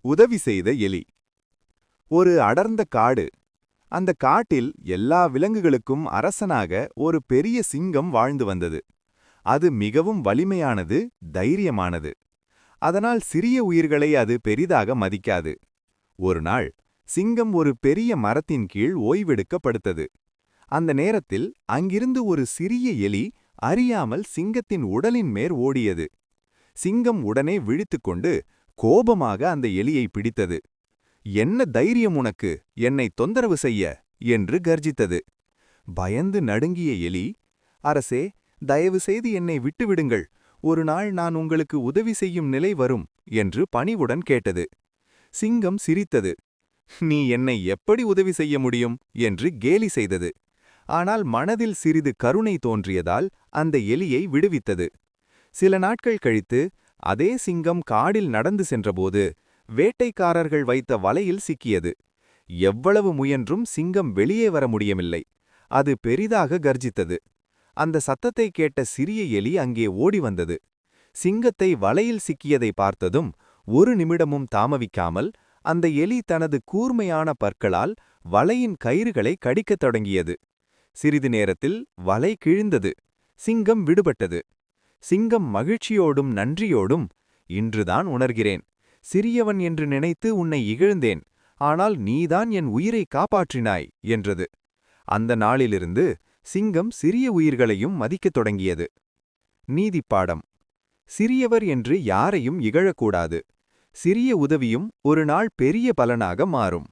உதவி செய்த எலி. ஒரு அடர்ந்த காடு. அந்த காட்டில் எல்லா விலங்குகளுக்கும் அரசனாக ஒரு பெரிய சிங்கம் வாழ்ந்து வந்தது. அது மிகவும் வலிமையானது, தைரியமானது. அதனால் சிறிய உயிர்களை அது பெரிதாக மதிக்காது. ஒரு நாள் சிங்கம் ஒரு பெரிய மரத்தின் கீழ் ஓய்வெடுக்க படுத்தது. அந்த நேரத்தில் அங்கிருந்து ஒரு சிறிய எலி அறியாமல் சிங்கத்தின் உடலின் மேல் ஓடியது. சிங்கம் உடனே விழித்துக்கொண்டு கோபமாக அந்த எலியை பிடித்தது. என்ன தைரியம் உனக்கு என்னை தொந்தரவு செய்ய என்று கர்ஜித்தது. பயந்து நடுங்கிய எலி, அரசே, தயவு செய்து என்னை விட்டுவிடுங்கள், ஒரு நாள் நான் உங்களுக்கு உதவி செய்யும் நிலை வரும் என்று பணிவுடன் கேட்டது. சிங்கம் சிரித்தது. நீ என்னை எப்படி உதவி செய்ய முடியும் என்று கேலி செய்தது. ஆனால் மனதில் சிறிது கருணை தோன்றியதால் அந்த எலியை விடுவித்தது. சில நாட்கள் கழித்து அதே சிங்கம் காடில் நடந்து சென்றபோது வேட்டைக்காரர்கள் வைத்த வலையில் சிக்கியது. எவ்வளவு முயன்றும் சிங்கம் வெளியே வர முடியவில்லை. அது பெரிதாக கர்ஜித்தது. அந்த சத்தத்தை கேட்ட சிறிய எலி அங்கே ஓடி வந்தது. சிங்கத்தை வலையில் சிக்கியதை பார்த்ததும் ஒரு நிமிடமும் தாமவிக்காமல் அந்த எலி தனது கூர்மையான பற்களால் வலையின் கயிறுகளை கடிக்கத் தொடங்கியது. சிறிது நேரத்தில் வலை கிழிந்தது. சிங்கம் விடுபட்டது. சிங்கம் மகிழ்ச்சியோடும் நன்றியோடும், இன்றுதான் உணர்கிறேன், சிறியவன் என்று நினைத்து உன்னை இகழ்ந்தேன், ஆனால் நீதான் என் உயிரை காப்பாற்றினாய் என்றது. அந்த நாளிலிருந்து சிங்கம் சிறிய உயிர்களையும் மதிக்கத் தொடங்கியது. நீதிப்பாடம்: சிறியவர் என்று யாரையும் இகழக்கூடாது. சிறிய உதவியும் ஒரு நாள் பெரிய பலனாக மாறும்.